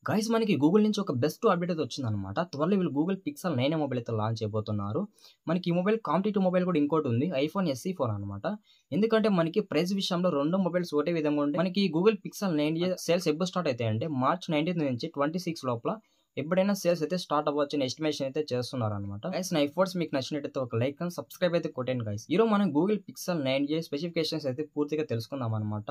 Guys మనకి Google నుంచి ఒక బెస్ట్ అప్డేట్ అయితే వచ్చిందనమాట. త్వరలో వీళ్ళు గూగుల్ పిక్సెల్ 9 మొబైల్ అయితే లాంచ్ చేయబోతున్నారు. మనకి ఈ మొబైల్ కాంపిటీటివ్ మొబైల్ కూడా ఇంకోటి ఉంది, ఐఫోన్ SE 4 అనమాట. ఎందుకంటే మనకి ప్రైస్ విషయంలో రెండు మొబైల్స్ ఒకటే విధంగా ఉంటే మనకి గూగుల్ పిక్సెల్ 9 సేల్స్ ఎప్పుడు స్టార్ట్ అవుతాయంటే మార్చ్ 19 నుంచి 26 లోపల ఎప్పుడైనా సేల్స్ అయితే స్టార్ట్ అవ్వచ్చు అని ఎస్టిమేషన్ అయితే చేస్తున్నారు అనమాట. గైస్ నా ఎఫర్ట్స్ మీకు నచ్చినట్టయితే ఒక లైక్ అండ్ సబ్స్క్రైబ్ అయితే కొట్టండి గైస్. ఈరోజు మనం గూగుల్ పిక్సెల్ 9 స్పెసిఫికేషన్స్ అయితే పూర్తిగా తెలుసుకుందాం అనమాట.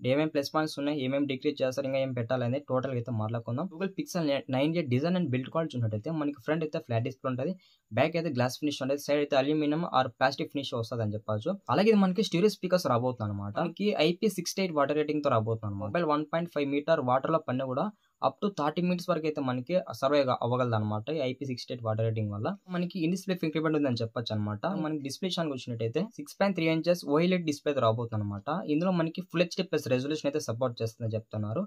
ఏమేమి ప్లస్ పాయింట్స్ ఉన్నాయి, ఏమేమి డిక్రీజ్ చేస్తారు, ఇంకా ఏం పెట్టాలనేది టోటల్ అయితే మాట్లాడుకుందాం. Google pixel 9 design and build quality చూసినట్టయితే మనకి ఫ్రంట్ అయితే ఫ్లాట్ డిస్ప్లే ఉంటుంది, బ్యాక్ అయితే గ్లాస్ ఫినిష్ ఉంటుంది, సైడ్ అయితే అల్యూమినియం ఆర్ ప్లాస్టిక్ ఫినిష్ వస్తుంది అని చెప్పచ్చు. అలాగే ఇది మనకి స్టీరియో స్పీకర్స్ రాబోతుంది అనమాట. మనకి IP68 వాటర్ రేటింగ్ తో రాబోతుంది అనమాట. మొబైల్ 1.5 మీటర్ వాటర్ లో పడినా కూడా అప్ టు 30 మినిట్స్ వరకు అయితే మనకి సర్వే అవ్వగలదు అనమాట. IP68 వాటర్ రేటింగ్ వల్ల మనకి ఇన్ డిస్ప్లే ఫింగర్ ప్రింట్ ఉందని చెప్పొచ్చు అనమాట. మనకి డిస్ప్లే విషయానికి వచ్చినట్టయితే 6.3 ఇంచెస్ OLED డిస్ప్లే రాబోతుంది అనమాట. ఇందులో మనకి ఫుల్ HD ప్లస్ రెజల్యూషన్ అయితే సపోర్ట్ చేస్తుందని చెప్తున్నారు.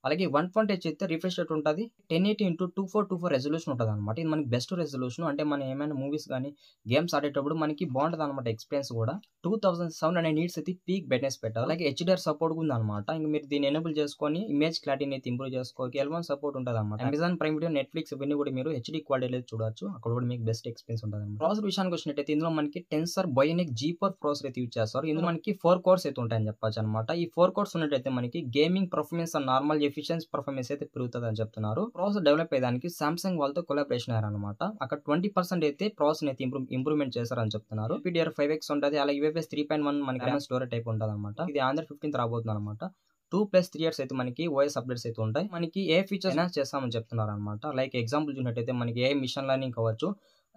అలాగే 1.8 అయితే రిఫ్రెష్ రేట్ ఉంటుంది, 1080x2424 రెజల్యూషన్ ఉంటుంది అనమాట. ఇది మనకి బెస్ట్ రెజల్యూషన్. అంటే మనం ఏమైనా మూవీస్ కానీ గేమ్స్ ఆడేటప్పుడు మనకి బాగుంటుంది అనమాట. ఎక్స్పీరియన్స్ కూడా 2700 నీట్స్ అయితే పీక్ బ్రైట్నెస్ పెట్టాలి. అలాగే HDR సపోర్ట్ ఉంది అనమాట. ఇంకా మీరు దీన్ని ఎనేబుల్ చేసుకొని ఇమేజ్ క్లారిటీని అయితే ఇంప్రూవ్ చేసుకోవాలి. L1 సపోర్ట్ ఉంటుంది అనమాట. అమెజాన్ ప్రైమ్ వీడియో, నెట్ఫ్లిక్స్ ఇవన్నీ కూడా మీరు HD క్వాలిటీలో చూడొచ్చు. అక్కడ కూడా మీకు బెస్ట్ ఎక్స్పీరియన్స్ ఉంటుంది అనమాట. ప్రాసెసర్ విషయానికి వచ్చినట్టయితే ఇందులో మనకి టెన్సర్ బయోనిక్ G4 ప్రాసెసర్ అయితే యూజ్ చేస్తారు. ఇందులో మనకి 4 కోర్స్ అయితే ఉంటాయని చెప్పొచ్చు అనమాట. ఈ 4 కోర్స్ ఉన్నట్టయితే మనకి gaming performance and normal efficiency performance అయితే పెరుగుతుంది అని చెప్తున్నారు. ప్రాసెసర్ డెవలప్ అయ్యేదానికి సామ్సంగ్ వాళ్ళతో కొలాబరేషన్ అయ్యారనమాట. అక్కడ 20% అయితే ప్రాసెస్ అయితే ఇంప్రూవ్మెంట్ చేశారని చెప్తున్నారు. PDR5X ఉంటుంది, అలాగే UFS 3.1 మనకి స్టోరేజ్ టైప్ ఉంటుంది అనమాట. ఇది ఆంధ్ర 15 రాబోతుంది అనమాట. 2+3 years అయితే మనకి OS అప్డేట్స్ అయితే ఉంటాయి. మనకి ఏ ఫీచర్స్ ఎన్హాన్స్ చేస్తామని చెప్తున్నారు అనమాట. లైక్ ఎగ్జాంపుల్ చూసినట్టయితే మనకి ఏ మిషన్ లెర్నింగ్ కావచ్చు,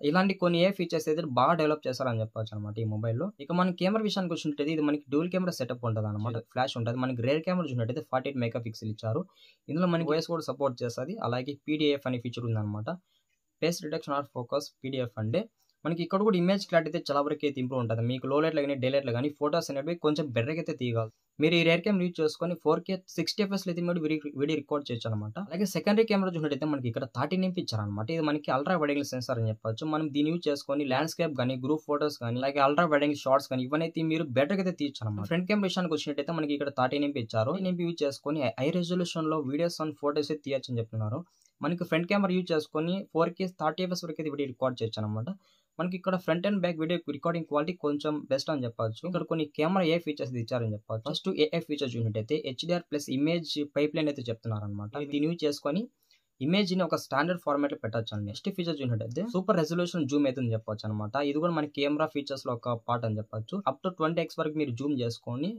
ఇలాంటి కొన్ని ఏ ఫీచర్స్ అయితే బాగా డెవలప్ చేస్తారని చెప్పొచ్చు అనమాట ఈ మొబైల్లో. ఇక మన కెమెరా విషయానికి వచ్చినట్టయితే ఇది మనకి డ్యూల్ కెమెరా సెటప్ ఉంటుంది అనమాట. ఫ్లాష్ ఉంటుంది. మనకి రేర్ కెమెరా చూసినట్టయితే 48 మెగాపిక్సెల్ ఇచ్చారు. ఇందులో మనకి OS కూడా సపోర్ట్ చేస్తుంది. అలాగే PDF అనే ఫీచర్ ఉందన్నమాట. Face detection or focus PDF అంటే మనకి ఇక్కడ కూడా ఇమేజ్ క్లారిటీ అయితే చాలా వరకు అయితే ఇంప్రూవ్ ఉంటుంది. మీకు లో లైట్లో కానీ డే లైట్లో కానీ ఫోటోస్ అనేవి కొంచెం బెటర్గా అయితే తీయగలరు. మీరు ఈ రేర్ కెమెరా యూజ్ చేసుకొని 4K 60 FPS అయితే మీరు వీడియో రికార్డ్ చేయొచ్చు అనమాట. అలాగే సెకండరీ కెమెరా చూసినట్టయితే మనకి ఇక్కడ 13 MP ఇచ్చారనమాట. ఇది మనకి అల్ట్రా వైడ్ యాంగిల్ సెన్సార్ అని చెప్పొచ్చు. మనం దీన్ని యూజ్ చేసుకొని ల్యాండ్స్కేప్ కానీ, గ్రూప్ ఫోటోస్ కానీ, అలాగే అల్ట్రా వైడ్ యాంగిల్ షార్ట్స్ కానీ ఇవన్నీ మీరు బెటర్గా అయితే తీయచ్చు అనమాట. ఫ్రంట్ కెమెరా విషయానికి వచ్చినట్టయితే మనకి ఇక్కడ 13 MP ఇచ్చారు. 13 MP యూజ్ చేసుకొని హై రెజల్యూషన్ లో వీడియోస్ అండ్ ఫోటోస్ అయితే తీయచ్చు అని చెప్తున్నారు. మనకి ఫ్రంట్ కెమెరా యూజ్ చేసుకొని 4K 30 FPS వరకు అయితే వీడియో రికార్డ్ చేయొచ్చు అనమాట. మనకి ఇక్కడ front and back video recording quality కొంచెం బెస్ట్ అని చెప్పొచ్చు. ఇక్కడ కొన్ని కెమెరా ఏ ఫీచర్స్ ఇచ్చారని చెప్పొచ్చు. ఫస్ట్ AI ఫీచర్స్ చూసినట్టయితే HDR plus image pipe line అయితే చెప్తున్నారు అనమాట. దీన్ని యూజ్ చేసుకొని ఇమేజ్ ని ఒక స్టాండర్డ్ ఫార్మాట్ లో పెట్టచ్చు అండి. నెక్స్ట్ ఫీచర్ చూసినట్టయితే సూపర్ రెజల్యూషన్ జూమ్ అయితే చెప్పొచ్చు అనమాట. ఇది కూడా మన కెమెరా ఫీచర్స్ లో ఒక పార్ట్ అని చెప్పొచ్చు. అప్ టు 20x వరకు మీరు జూమ్ చేసుకొని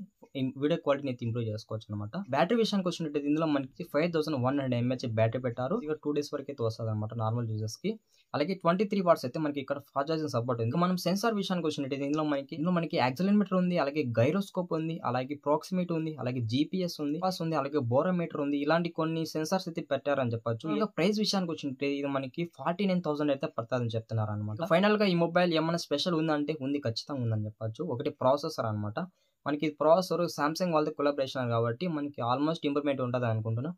వీడియో క్వాలిటీని ఇంప్రూవ్ చేసుకోవచ్చు అనమాట. బ్యాటరీ విషయానికి వచ్చినట్టయితే ఇందులో మనకి 5100 mAh బ్యాటరీ పెట్టారు. ఇక 2 days వరకు అయితే వస్తుంది అనమాట నార్మల్ యూజర్స్ కి. అలాగే 23 watts అయితే మనకి ఇక్కడ ఫాస్ట్ ఛార్జింగ్ సపోర్ట్ ఉంది. మనం సెన్సార్ విషయానికి వచ్చినట్టయితే ఇందులో మనకి యాక్సిలెరోమీటర్ ఉంది, అలాగే గైరోస్కోప్ ఉంది, అలాగే ప్రాక్సిమిటీ ఉంది, అలాగే GPS ఉంది, అలాగే బోరోమీటర్ ఉంది. ఇలాంటి కొన్ని సెన్సార్స్ అయితే పెట్టారని చెప్పొచ్చు. ఇంకా ప్రైస్ విషయానికి వచ్చినట్టే ఇది మనకి 49,000 అయితే పడుతుందని చెప్తున్నారు అనమాట. ఫైనల్ గా ఈ మొబైల్ ఏమైనా స్పెషల్ ఉందంటే ఉంది, ఖచ్చితంగా ఉందని చెప్పొచ్చు. ఒకటి ప్రాసెసర్ అనమాట. మనకి ప్రాసెసర్ సామ్సంగ్ వాళ్ళతో కొలాబరేషన్ కాబట్టి మనకి ఆల్మోస్ట్ ఇంప్రూవ్మెంట్ ఉంటుంది అనుకుంటున్నా.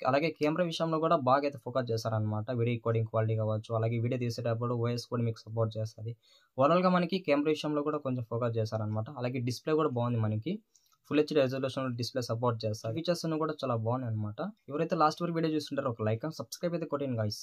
అలాగే కెమెరా విషయంలో కూడా బాగా అయితే ఫోకస్ చేస్తారనమాట. వీడియో రికార్డింగ్ క్వాలిటీ కావచ్చు, అలాగే వీడియో తీసేటప్పుడు OS కూడా మీకు సపోర్ట్ చేస్తుంది. ఓవరాల్ గా మనకి కెమెరా విషయంలో కూడా కొంచెం ఫోకస్ చేస్తారనమాట. అలాగే డిస్ప్లే కూడా బాగుంది. మనకి full HD resolution display support చేస్తారు. ఫీచర్స్ కూడా చాలా బాగున్నాయి అనమాట. ఎవరైతే లాస్ట్ వరకు వీడియో చూస్తుంటారో ఒక లైక్ అండ్ సబ్స్క్రైబ్ అయితే కొట్టండి గైస్.